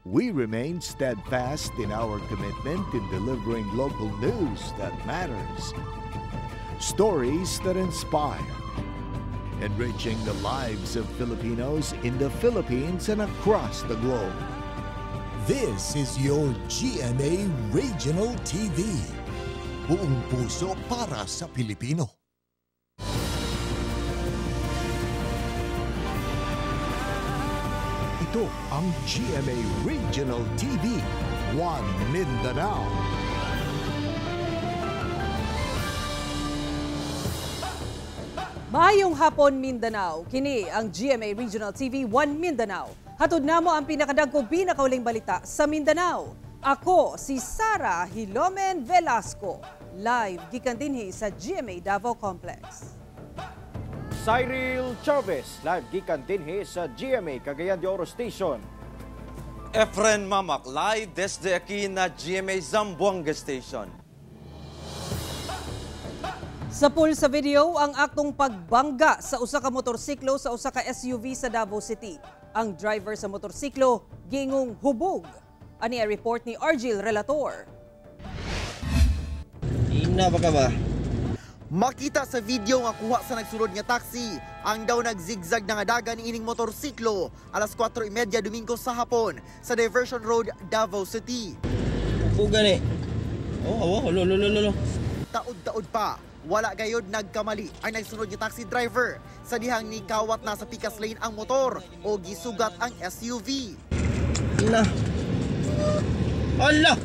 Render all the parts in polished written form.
We remain steadfast in our commitment in delivering local news that matters. Stories that inspire. Enriching the lives of Filipinos in the Philippines and across the globe. This is your GMA Regional TV. Buong puso para sa Pilipino. Ito ang GMA Regional TV, One Mindanao. Maayong hapon Mindanao, kini ang GMA Regional TV, One Mindanao. Hatod namo ang pinakadagko pinakauling balita sa Mindanao. Ako si Sara Hilomen Velasco, live gikan dinhi sa GMA Davao Complex. Cyril Chavez, live gikan dinhi sa GMA Cagayan de Oro Station. Efren Mamak, live desde aquí na GMA Zamboanga Station. Sa pool sa video, ang aktong pagbangga sa usa ka motorsiklo sa usa ka SUV sa Davao City. Ang driver sa motorsiklo gingong hubog. Ani ang report ni Argil Relator. Ina ba ka ba? Makita sa video nga kuha sa nagsulod nga taxi, ang daw nagzigzag na nga daga ni ining motorsiklo alas 4:30 Domingo sa hapon sa Diversion Road, Davao City. Puga ni. Oh, lolo. Taod-taod pa, wala gayod nagkamali ang nagsunod nga taxi driver sa dihang ni kawat na sa pikas lane ang motor o gisugat ang SUV. Ina. Hala.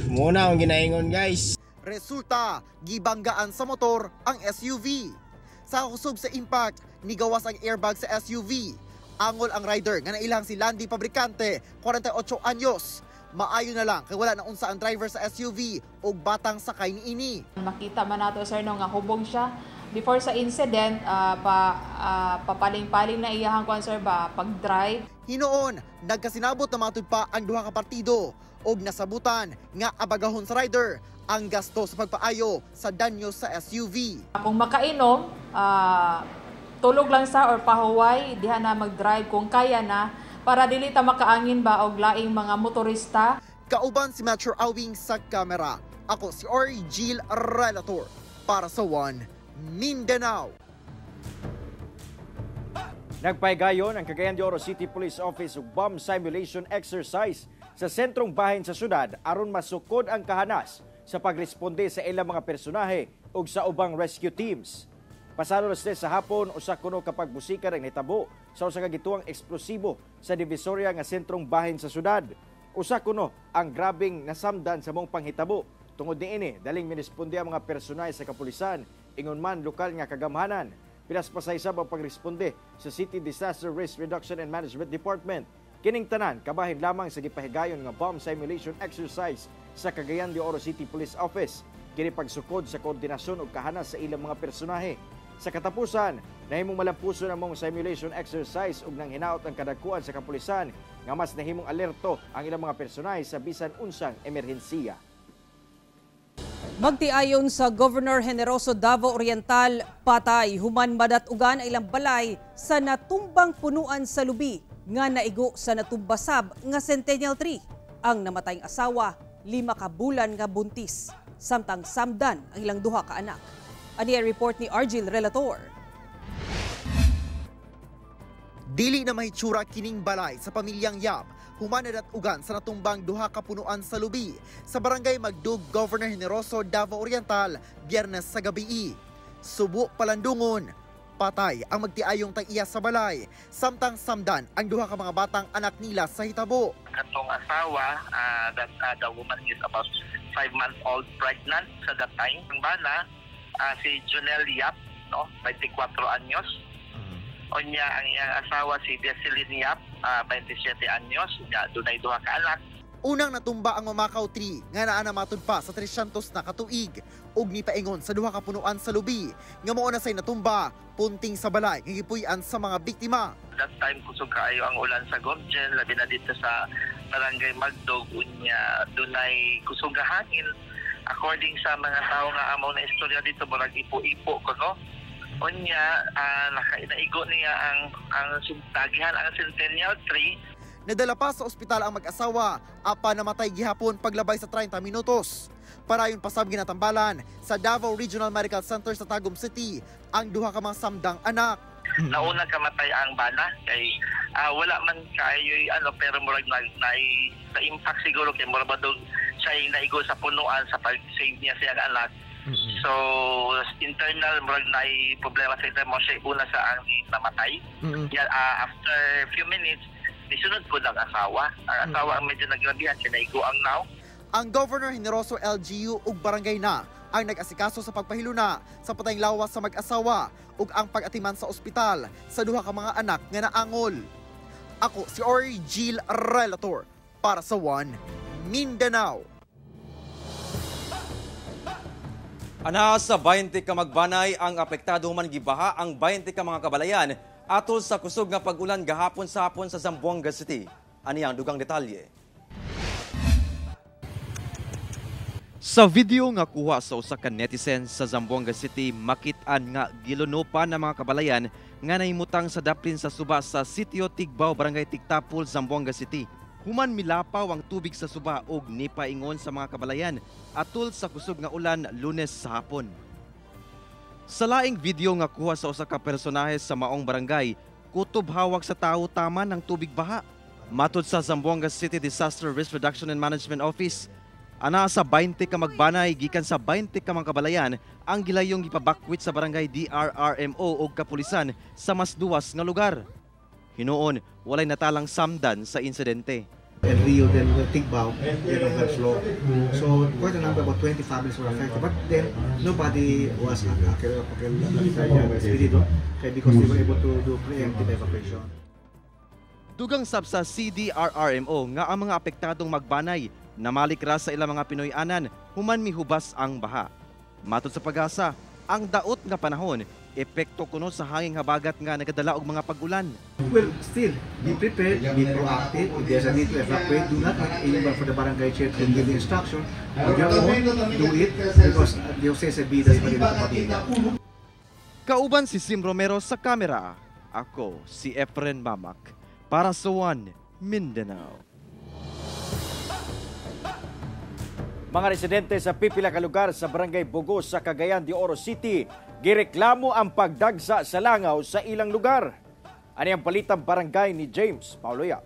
Muna akong ginaingon guys. Resulta, gibanggaan sa motor ang SUV. Sa kusog sa impact, nigawas ang airbag sa SUV. Angol ang rider nga nailang si Landy Fabricante, 48 anyos. Maayo na lang kay wala na unsa ang driver sa SUV ug batang sakay niini. Makita man nato sir no nga hubog siya. Before sa incident, papaling-paling na iyahang sir ba pag-drive. Hinoon, nagkasinabot na matud pa ang duha ka partido og nasabutan nga abagahon sa rider ang gasto sa pagpaayo sa danyo sa SUV. Kung makainom, tulog lang sa or pahuway, diha na mag-drive kung kaya na para dili ta makaangin ba og laing mga motorista. Kauban si Metro Awing sa kamera. Ako si Argil Relator para sa One Mindanao. Nagpahigayon ang Cagayan de Oro City Police Office og bomb simulation exercise sa sentrong bahin sa syudad aron masukod ang kahanas sa pagresponde sa ilang mga personahe ug sa ubang rescue teams. Pasado alas 10 sa hapon, usa kuno kapag busika ang hitabo sa usa ka gituang eksplosibo sa Divisoria nga sentrong bahin sa syudad. Usa kuno ang grabing nasamdan sa mong panghitabo. Tungod niini, daling minisponde ang mga personahe sa kapulisan, ingon man lokal nga kagamhanan. Pilas pa sa isab ang pagresponde sa City Disaster Risk Reduction and Management Department. Kining tanan kabahin lamang sa gipahigayon nga bomb simulation exercise sa Cagayan de Oro City Police Office. Kini pagsukod sa koordinasyon ug kahanas sa ilang mga personahe. Sa katapusan, nahimong malampuson ang mong simulation exercise ug nang hinaot ang kadagkuan sa kapulisan nga mas nahimong alerto ang ilang mga personahe sa bisan unsang emerhensiya. Magtiayon sa Governor Generoso Davao Oriental, patay human madatugan ang ilang balay sa natumbang punuan sa lubi nga naigo sa natumbasab nga Centennial Tree. Ang namatayng asawa, 5 ka bulan nga buntis, samtang samdan ang ilang duha ka anak. Ani ang report ni Argil Relator. Dili na mahitsura kining balay sa pamilyang Yap, human na ugan sa natumbang duha ka punuan sa lubi sa barangay Magdug, Governor Generoso, Davao Oriental, Biyernes sa gabi. Subo palandungon, patay ang magtiayong tag-iya sa balay, samtang samdan ang duha ka mga batang anak nila sa hitabo. Katong asawa, the woman is about 5 months old pregnant sa that time. Ang bana, si Junel Yap, 24 anyos. Onya ang iyang asawa si Desilin Yap, 27 anyos, dunay duha ka anak. Unang natumba ang Mamakaw Tree nga naa namatod pa sa 300 na katuig ug nipaingon sa duha ka punuan sa lubi nga mao na say natumba punting sa balay nga gipuy-an sa mga biktima. That time kusog kaayo ang ulan sa Gomjen, labi na dito sa barangay Magdog, unya dunay kusog nga hangin. According sa mga tao nga amo na istorya dito, murag ipo-ipo ko, no? Unya naigo niya ang tagihan ang Centennial Tree. Nadala pa sa ospital ang mag-asawa, apa namatay gihapon paglabay sa 30 minutos. Parayon pasab ginatambalan sa Davao Regional Medical Center sa Tagum City ang duha ka mga samdang anak. Nauna kamatay ang bana kay wala man kayo pero murag na impact siguro kay murag badog siya naigo sa punuan sa pag-save niya siyang anak. So internal murag na problema sa ito mo siya una sa ang namatay. After few minutes nisunod po ng asawa. Ang asawa ang medyo nagrabihan siya naigo ang now. Ang Governor Generoso LGU ug barangay na ang nag-asikaso sa pagpahiluna sa patayng lawas sa mag-asawa ug ang pag-atiman sa ospital sa duha ka mga anak nga naangol. Ako si Ori Gil Relator para sa One Mindanao. Ana sa 20 ka magbanay ang apektado human gibaha ang 20 ka mga kabalayan atol sa kusog nga pag-ulan gahapon sa hapon sa Zamboanga City. Ani ang dugang detalye. Sa video nga kuha sa usa ka netizen sa Zamboanga City, makit-an nga gilunupan ng mga kabalayan nga nahimutang sa daplin sa suba sa Sitio Tigbaw, Barangay Tigtapol, Zamboanga City. Human milapaw ang tubig sa suba ug nipaingon sa mga kabalayan atol sa kusog nga ulan Lunes sa hapon. Sa laing video nga kuha sa usa ka personahe sa maong barangay, kutob hawak sa tawo tama ng tubig baha. Matod sa Zamboanga City Disaster Risk Reduction and Management Office, ana sa 20 ka magbanay gikan sa 20 ka mga kabalayan ang gilayong gipabakwit sa barangay DRRMO ug kapulisan sa mas duwas nga lugar. Hinuon, walay natalang samdan sa insidente. El Rio del Tigbaw, yun ang flow. So quite a number, about 20 families were affected. But then nobody was expedited because they were able to do preemptive evacuation. Dugang sab sa CDRRMO nga ang mga apektadong magbanay namalik ra sa ilang mga Pinoy-anan human mihubas ang baha. Matod sa Pag-asa, ang daot nga panahon epekto kuno sa hanging habagat nga nagadala og mga pag-ulan. Well, still be prepared, be proactive. If there's a need to evacuate, do not wait anymore for the barangay chair to give the instruction. On your own, do it because Dios says a bidas malilito pabila. Kauban si Sim Romero sa kamera. Ako si Efren Mamak para sa One Mindanao. Mga residente sa pipila ka lugar sa Barangay Bugos sa Cagayan de Oro City gireklamo ang pagdagsa sa langaw sa ilang lugar. Ani ang palitang barangay ni James Pauloya.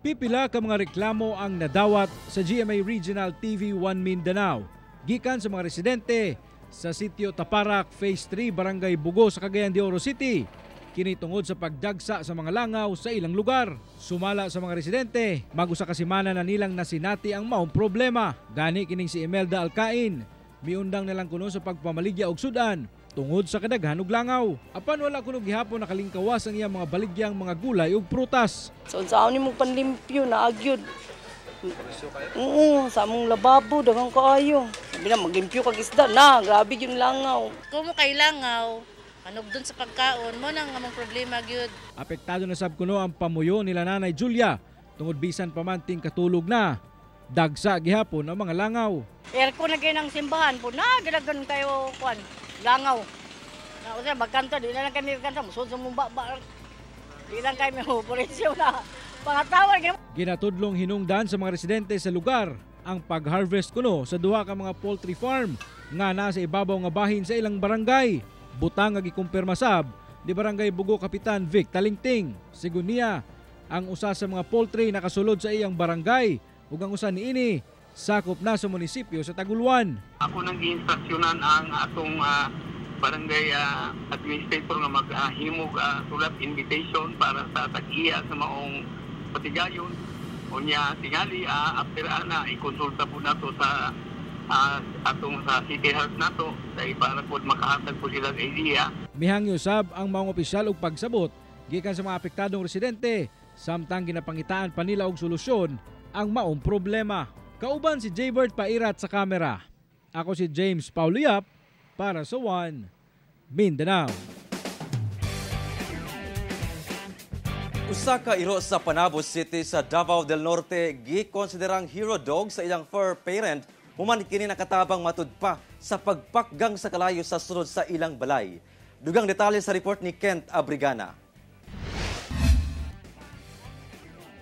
Pipila ka mga reklamo ang nadawat sa GMA Regional TV 1 Mindanao gikan sa mga residente sa Sitio Taparak Phase 3 Barangay Bugos sa Cagayan de Oro City. Kini tungod sa pagdagsa sa mga langaw sa ilang lugar. Sumala sa mga residente, mag-usa ka semana na nilang nasinati ang maong problema. Gani kining si Imelda Alcain, miundang nilang kuno sa pagpamaligya og sudan tungod sa kadaghan og langaw. Apan wala kuno gihapon nakalingkawas ang iyang mga baligyang mga gulay ug prutas. So unsaon nimo panlimpyo na agyud. Sa among lababo daghang kaayo. Sabi na maglimpyo kag isda na, grabe yung langaw. Kumo kay langaw. Anog dun sa pagkaon mo nang among problema gyud. Apektado na sab kuno ang pamuyo nila Nanay Julia tungod bisan pamanting katulog na. Dagsa gihapon ang mga langaw. Ko na gyud ang simbahan po na gadagan kayo kwan langaw. Na usa magkanto di na lang kami kanta musod sa mumba. Di lang kami operasyon na. Pangatawag ginatudlong hinungdan sa mga residente sa lugar ang pag-harvest kuno sa duha ka mga poultry farm nga nasa ibabaw nga bahin sa ilang barangay. Butang nga gikumpirma sab di Barangay Bugo Kapitan Vic Talingting. Sigun niya, ang usa sa mga poultry nakasulod sa iyang barangay ug ang usa niini sakop na sa munisipyo sa Taguluan. Ako nang gi-instruksyonan ang atong barangay administrator nga maghimog sulat invitation para sa tag-iya sa maong patigayon. Unya tingali after ana ikonsulta po nato sa atong sa City Health nato dahil para po makahatag po sila ng idea. Mihangyo sab ang mga opisyal og pagsabot gikan sa mga apektadong residente samtang ginapangitaan pa nila og solusyon ang maong problema. Kauban si Jaybert Pairat sa kamera. Ako si James Pauliap para sa One Mindanao. Usa ka iro sa Panabo City sa Davao del Norte gikonsiderang hero dog sa ilang fur parent. Human kini nakatabang matud pa sa pagpakgang sa kalayo sa sulod sa ilang balay. Dugang detalye sa report ni Kent Abrigana.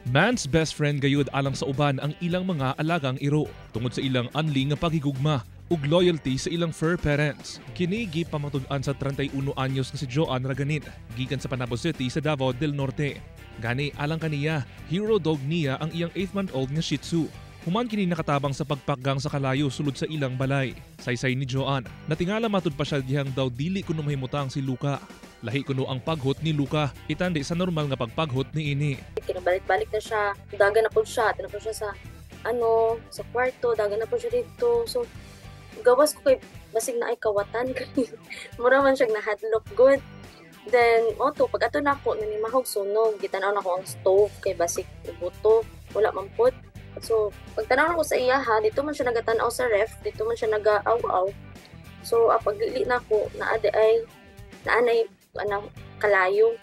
Man's best friend gayud alang sa uban ang ilang mga alagang iro tungod sa ilang anli nga paghigugma ug loyalty sa ilang fur parents. Kini gipamatud-an sa 31 anyos nga si Joan Raganin, gikan sa Panabo City sa Davao del Norte. Gani alang kaniya, hero dog niya ang iyang 8-month-old nga Shih Tzu. Human kini nakatabang sa pagpakgang sa kalayo sulod sa ilang balay. Saysay ni Joan, natingala matud pa siya dihang daw dili kuno mahimutang si Luka. Lahi kuno ang paghot ni Luka, itandi sa normal nga pagpaghot ni ini. Kinabalik-balik na siya, dagan na po siya, tinapos siya sa kwarto, dagan na po siya dito. So, gawas ko kay basig na ay kawatan mura man siyang nahadlok good. Then pag ato na ako nanimahog sunog, gitanaw na ko ang stove kay basig buto, wala man pud. So pag tanaw ko sa iya dito man siya nagatanaw sa ref, dito man siya nagaaw-aw. So paglili na ko naanay kalayo.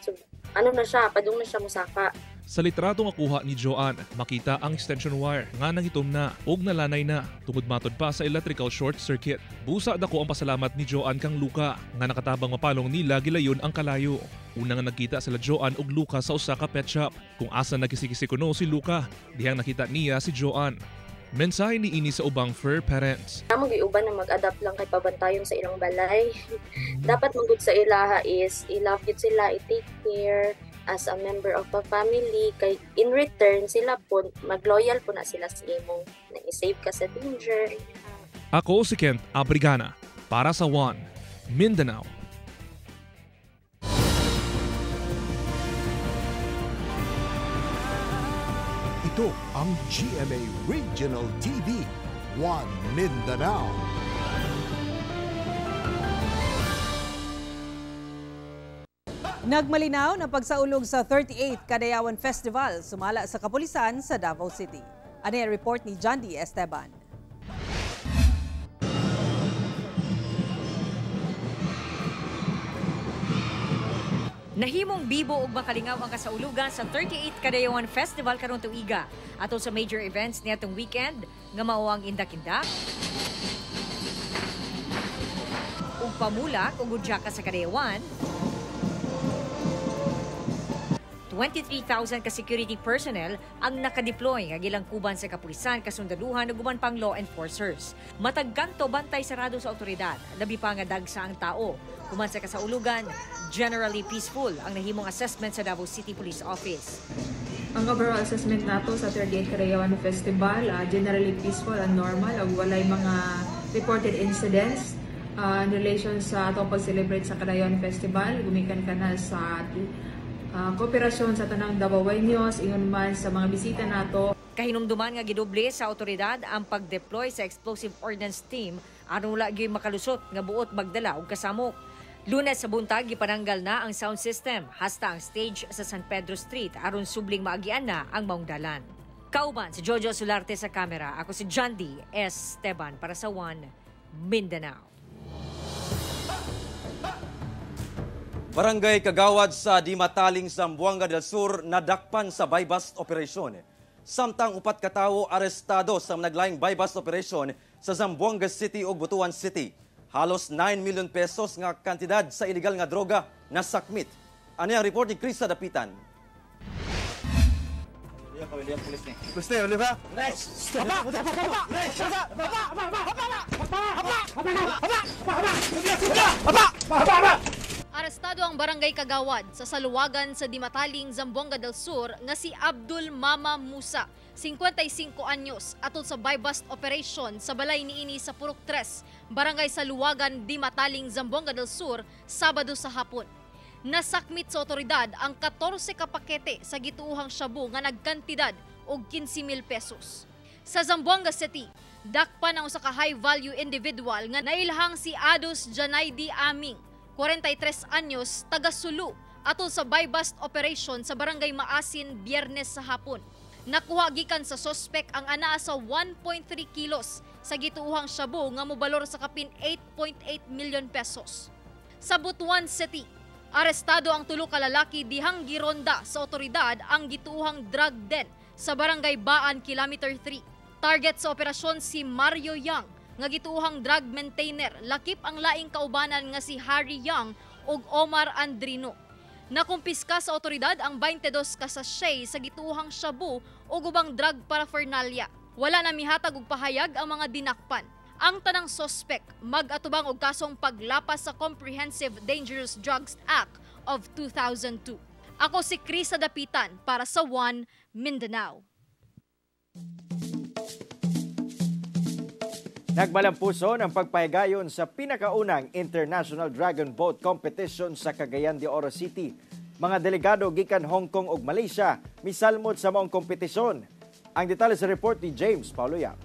So na siya, padung na siya musaka. Sa litrato nga kuha ni Joan, makita ang extension wire nga nangitom na og nalanay na tungod matod pa sa electrical short circuit. Busa dako ang pasalamat ni Joan kang Luka nga nakatabang mapalong nila gilayon ang kalayo. Una nga nagkita sila Joan og Luka sa usa ka pet shop kung asa nagkisikisi kuno si Luka, dihang nakita niya si Joan. Mensahe ni ini sa ubang fur parents. Amo giuban na mag-adapt lang kay pabantayon sa ilang balay. Dapat magud sa ilaha is i-love gid sila, i-take care as a member of a family, kay in return sila po magloyal po na sila sa imo, na i-save ka sa danger. Ako si Kent Abrigana para sa One Mindanao. Ito ang GMA Regional TV, One Mindanao. Nagmalinaw na pagsaulog sa 38th Kadayawan Festival sumala sa kapulisan sa Davao City. Ano ang report ni John D. Esteban? Nahimong bibo ug makalingaw ang kasaulugan sa 38th Kadayawan Festival karon tuiga ato sa major events niadtong weekend nga mao ang indak-indak ug pamulak ug udyaka sa Kadayawan. 23,000 ka security personnel ang nakadeploy nga gilangkuban sa kapulisan, kasundaluhan ug uban pang law enforcers. Matag kanto bantay sarado sa otoridad, labi pa nga dagsa ang tao. Human sa kasaulugan, generally peaceful ang nahimong assessment sa Davao City Police Office. Ang overall assessment nato sa 38th Kadayawan Festival, generally peaceful and normal, ug walay mga reported incidents in relation sa atong pag-celebrate sa Kadayawan Festival. Gumikan ka na sa kooperasyon sa tanang Davaoeños, ingon man sa mga bisita nato. Kahinumduman nga gidoble sa otoridad ang pag-deploy sa explosive ordnance team aron wala gyud makalusot nga buot magdala og kasamok. Lunes sa buntag gipananggal na ang sound system hasta ang stage sa San Pedro Street aron subling maagian na ang maong dalan. Kauban si Jojo Solarte sa kamera, ako si John D. Esteban para sa One Mindanao. Barangay Kagawad sa Dimataling, Zamboanga del Sur nadakpan sa buy-bust operation. Samtang 4 ka tawo arestado sa naglaing buy-bust operation sa Zamboanga City ug Butuan City. Halos 9 million pesos nga kantidad sa illegal nga droga na sakmit. Ano ang report ni Krista Dapitan? Arestado ang Barangay Kagawad sa saluwagan sa Dimataling, Zamboanga del Sur nga si Abdul Mama Musa, 55 anyos, atol sa buy-bust operation sa balay niini sa Purok 3, Barangay Saluwagan, Dimataling, Zamboanga del Sur, Sabado sa hapon. Nasakmit sa otoridad ang 14 ka pakete sa gituuhang shabu nga nagkantidad og 15,000 pesos. Sa Zamboanga City, dakpan ang usa ka high-value individual nga nailhang si Ados Janaidi Aming, 43 anyos, taga Sulu, atol sa buy-bust operation sa Barangay Maasin, Biyernes sa hapon. Nakuha gikan sa sospek ang anaa sa 1.3 kilos sa gituuhang shabu nga mobalor sa kapin 8.8 million pesos. Sa Butuan City, arestado ang 3 ka lalaki dihang gironda sa otoridad ang gituuhang drug den sa Barangay Baan, Kilometer 3. Target sa operasyon si Mario Yang, nga gituuhang drug maintainer lakip ang laing kaubanan nga si Harry Young ug Omar Andrino. Nakumpiska sa otoridad ang 22 ka sachet sa gituuhang shabu ug ubang drug paraphernalia. Wala na mihatag og pahayag ang mga dinakpan. Ang tanang suspect mag-atubang og kasong paglapas sa Comprehensive Dangerous Drugs Act of 2002. Ako si Krisa Dapitan para sa One Mindanao. Nagmalampuson ang pagpahigayon sa pinakaunang International Dragon Boat Competition sa Cagayan de Oro City. Mga delegado gikan Hong Kong ug Malaysia misalmot sa maong kompetisyon. Ang detalye sa report ni James Paulo Yap.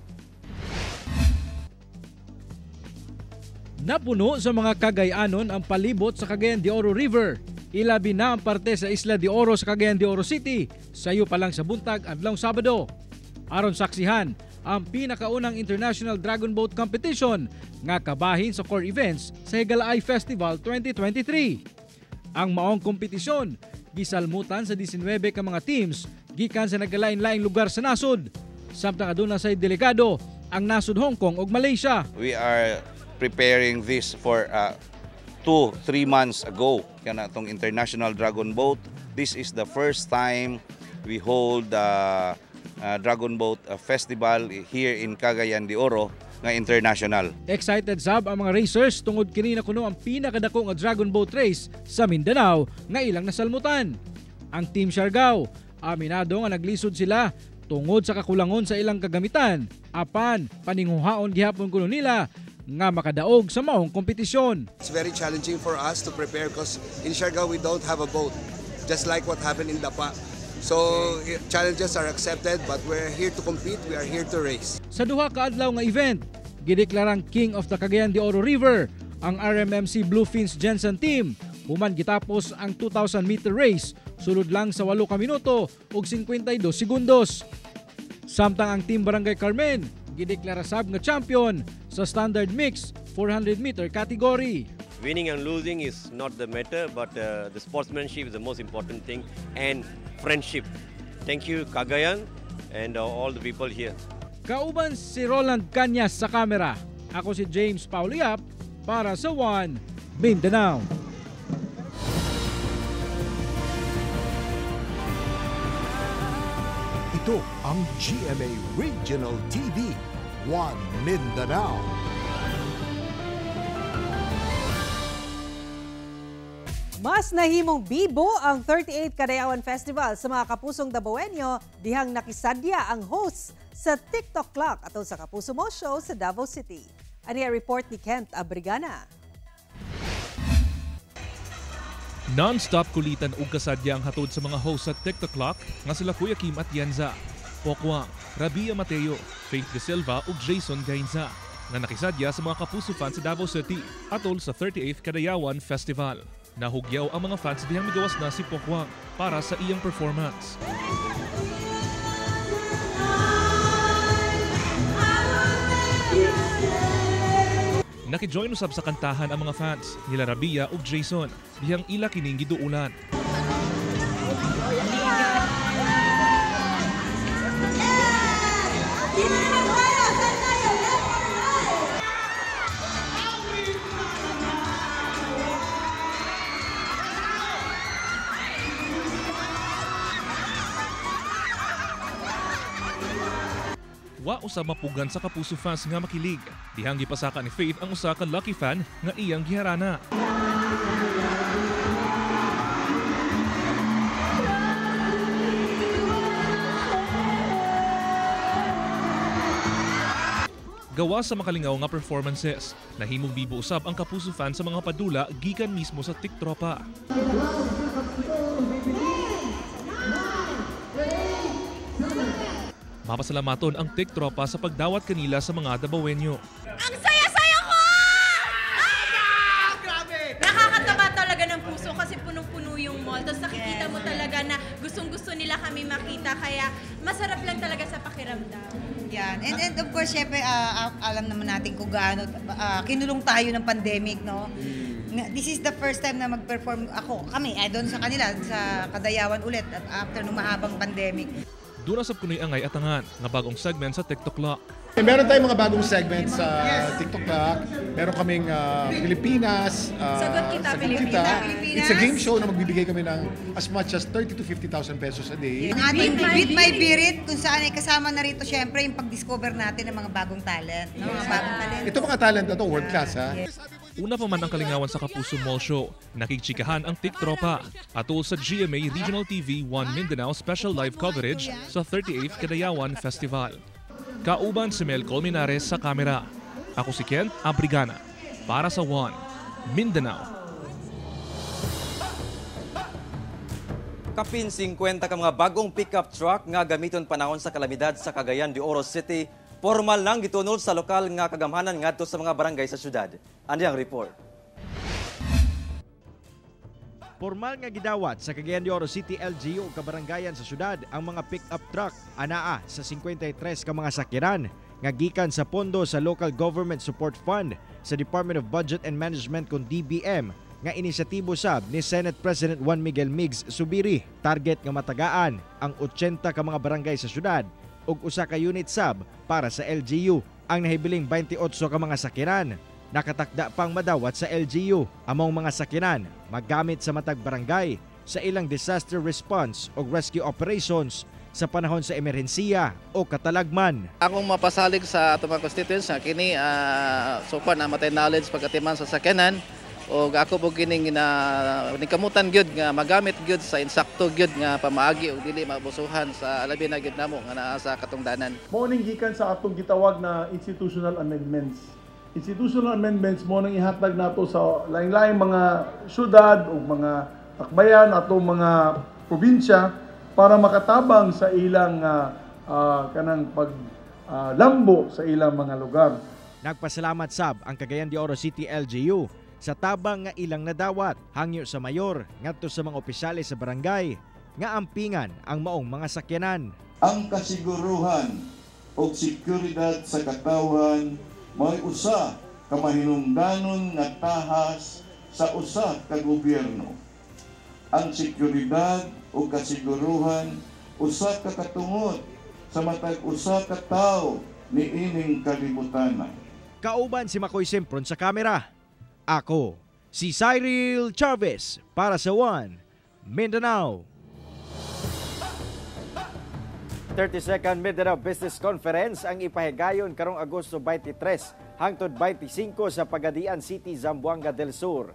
Napuno sa mga Cagayanon ang palibot sa Cagayan de Oro River. Ilabi na ang parte sa Isla de Oro sa Cagayan de Oro City, sayo pa lang sa buntag adlawng Sabado. Aron saksihan ang pinakaunang International Dragon Boat Competition nga kabahin sa core events sa Higalaay Festival 2023. Ang maong kompetisyon gisalmutan sa 19 ka mga teams gikan sa nagalain-laing lugar sa nasod. Samtang aduna say delegado ang nasod Hong Kong ug Malaysia. We are preparing this for 2-3 months ago. Kana tong International Dragon Boat. This is the first time we hold Dragon Boat Festival here in Cagayan de Oro nga international. Excited sab ang mga racers tungod kini na kuno ang pinakadako nga Dragon Boat race sa Mindanao nga ilang nasalmutan. Ang Team Siargao aminado nga naglisod sila tungod sa kakulangon sa ilang kagamitan. Apan paninguhaon gihapon kuno nila nga makadaog sa maong kompetisyon. It's very challenging for us to prepare because in Siargao we don't have a boat, just like what happened in Dapa. So challenges are accepted but we're here to compete, we are here to race. Sa duha ka adlaw nga event, gideklarang King of the Cagayan de Oro River ang RMMC Bluefins Jensen team. Human gitapos ang 2,000 meter race, sulod lang sa 8 ka minuto ug 52 segundos. Samtang ang Team Barangay Carmen gideklara sab nga champion sa standard mix 400 meter category. Winning and losing is not the matter, but the sportsmanship is the most important thing, and friendship. Thank you Cagayan and all the people here. Kauban si Roland Cañas sa kamera. Ako si James Paulo Yap para sa One Mindanao. Ito ang GMA Regional TV, One Mindanao. Mas nahimong bibo ang 38 Kadayawan Festival sa mga kapusong Davaoenyo dihang nakisadya ang host sa TikTok Clock atol sa Kapuso Mo Show sa Davao City. Ani ang report ni Kent Abrigana. Non-stop kulitan ug kasadya ang hatod sa mga host sa TikTok Clock nga sila Kuya Kim at Yanza, Pokwang, Rabia Mateo, Faith De Silva ug Jason Gainza nga nakisadya sa mga Kapuso fans sa Davao City atol sa 38th Kadayawan Festival. Nahugyaw ang mga fans dihang migawas na si Pokwang para sa iyang performance. Nakijoin usab sa kantahan ang mga fans nila Rabia ug Jason dihang ila kining giduulan. Wa usa mapugan sa Kapuso fans nga makilig. Dihang gipasaka ni Faith ang usa ka lucky fan nga iyang giharana. Gawa sa makalingaw nga performances, nahimong bibo usab ang Kapuso fans sa mga padula gikan mismo sa TikTropa. Mapasalamaton ang TikTropa sa pagdawat kanila sa mga Davaoenyo. Ang saya-saya ko! Grabe! Nakakataba talaga ng puso kasi punong-puno yung mall. Tapos nakikita mo talaga na gustong-gusto nila kami makita. Kaya masarap lang talaga sa pakiramdam. Yan. And of course, syempre, alam naman natin kung gaano kinulong tayo ng pandemic, no? This is the first time na mag-perform kami, doon sa kanila, sa Kadayawan ulit after nung mahabang pandemic. Doon asap kunoy angay atangan nga bagong segment sa TikTok Clock. Meron tayong mga bagong segments sa TikTok. Meron kaming Pilipinas. Sagot kita, Pilipinas. It's a game show na magbibigay kami ng as much as 30 to 50,000 pesos a day. Ang ating Beat My Birit, kung saan ay kasama na rito syempre yung pag-discover natin ng mga bagong talent. Mga bagong talent. Ito mga talent na to, world class ha. Una pa man ang kalingawan sa Kapuso Mall Show, nakikchikahan ang Tiktropa atol sa GMA Regional TV 1 Mindanao special live coverage sa 38th Kadayawan Festival. Kauban si Mel Colmenares sa kamera. Ako si Kent Abrigana para sa 1 Mindanao. Kapin 50 ka mga bagong pickup truck nga gamiton panahon sa kalamidad sa Cagayan de Oro City, formal nang gitunol sa lokal nga kagamhanan ngadto sa mga barangay sa syudad. Andi ang report. Formal nga gidawat sa Cagayan de Oro City LGU ug kabarangayan sa syudad ang mga pick-up truck anaa sa 53 ka mga sakyanan nga gikan sa pondo sa Local Government Support Fund sa Department of Budget and Management kung DBM nga inisyatibo sab ni Senate President Juan Miguel Migs Subiri. Target nga matagaan ang 80 ka mga barangay sa syudad ug usa ka unit sab para sa LGU. Ang nahibiling 28 ka mga sakyanan nakatakda pang madawat sa LGU. Among mga sakyanan maggamit sa matag barangay sa ilang disaster response o rescue operations sa panahon sa emerhensiya o katalagman. Akong mapasalig sa ato mga constituents na kini sopan na matay knowledge pagkatiman sa sakyanan o ako po kining nikamutan gyud nga magamit gyud sa insakto gyud nga pamaagi o dili mabusuhan sa alabi na gyud namo nga naa sa katungdanan. Mao ning gikan sa atong gitawag na institutional amendments. Institutional amendments mo nang ihatag nato sa lain-laing mga syudad o mga akbayan ato mga probinsya para makatabang sa ilang kanang paglambo sa ilang mga lugar. Nagpasalamat sab ang Cagayan de Oro City LGU sa tabang nga ilang nadawat hangyo sa mayor ngadto sa mga opisyales sa barangay nga ampingan ang maong mga sakyanan. Ang kasiguruhan o seguridad sa katawan may usa ka mahinungdanon nga tahas sa usa ka gobyerno. Ang seguridad o kasiguruhan usa ka katungod sa matag usa ka tawo niining kalibutan. Kauban si Makoy Simpron sa kamera. Ako si Cyril Chavez para sa 1 Mindanao. 32nd Mindanao Business Conference ang ipahigayon karong Agosto 23 hangtod 25 sa Pagadian City, Zamboanga del Sur.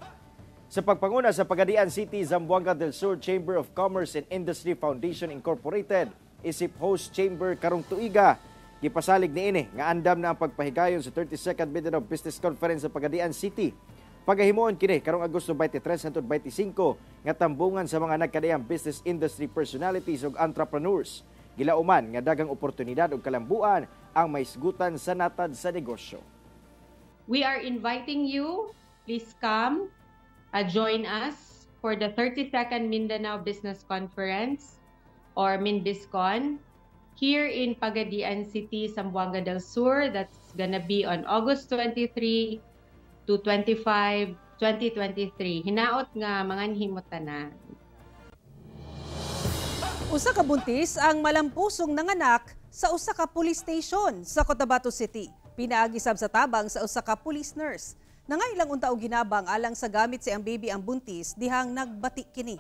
Sa pagpanguna sa Pagadian City, Zamboanga del Sur Chamber of Commerce and Industry Foundation Incorporated, isip host chamber karong tuiga. Gipasalig niini nga andam na ang pagpahigayon sa 32nd Mindanao Business Conference sa Pagadian City. Pagahimuon kini karong Agosto 23 hangtod 25 nga tambungan sa mga nagkadayang business industry personalities ug entrepreneurs. Gilauman nga dagang oportunidad ug kalambuan ang maisgutan sa natad sa negosyo. We are inviting you, please come, join us for the 32nd Mindanao Business Conference or MinBizCon here in Pagadian City, Zamboanga del Sur. That's gonna be on August 23 to 25, 2023. Hinaot nga mga himutanan. Usa ka buntis ang malampusong nanganak sa usa ka police station sa Cotabato City. Pinaagi sab sa tabang sa usa ka police nurse. Nangailang unta og ginabang alang sa gamit si ang baby ang buntis dihang nagbati kini.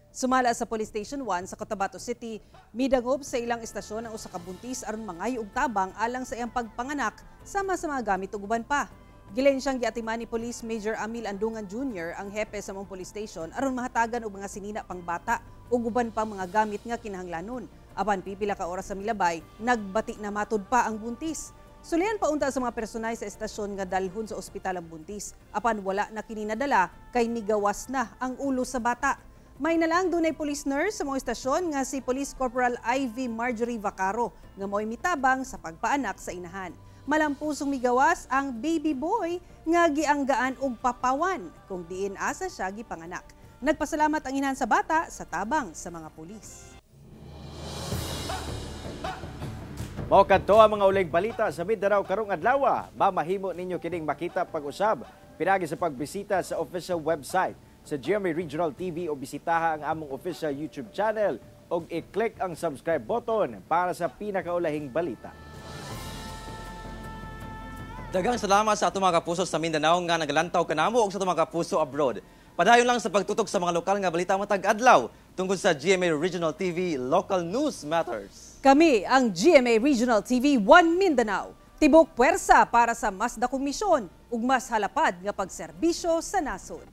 Sumala sa Police Station 1 sa Cotabato City, midangob sa ilang estasyon ang usa ka buntis aron mangayo og tabang alang sa iyang pagpanganak sama sa mga gamit ug uban pa. Gilen siyang giatiman ni Police Major Amil Andungan Jr. ang hepe sa mong police station aron mahatagan og mga sinina pang bata ug uban pa mga gamit nga kinahanglanon. Apan pipila ka oras sa milabay, nagbati na matud pa ang buntis. Sulian pa unta sa mga personay sa estasyon nga dalhon sa ospital ang buntis. Apan wala na kini nadala kay nigawas na ang ulo sa bata. May nalang dunay police nurse sa mga estasyon nga si Police Corporal Ivy Marjorie Vacaro nga mo'y mitabang sa pagpaanak sa inahan. Malampusong migawas ang baby boy nga gianggaan og papawan kung diin asa siya gipanganak. Nagpasalamat ang inahan sa bata sa tabang sa mga pulis. Mao kadto ang mga uling balita sa Mindanao karong adlaw. Mamahimo ninyo kining makita pag-usab pinagi sa pagbisita sa official website sa GMA Regional TV o bisitaha ang among official YouTube channel o i-click ang subscribe button para sa pinakaulahing balita. Daghang salamat sa atong mga kapuso sa Mindanao nga nagalantaw kanamo og sa atong mga kapuso abroad. Padayon lang sa pagtutok sa mga lokal nga balita matag adlaw tungkol sa GMA Regional TV Local News Matters. Kami ang GMA Regional TV 1 Mindanao. Tibok puwersa para sa mas dakong misyon ug mas halapad nga pagserbisyo sa nasod.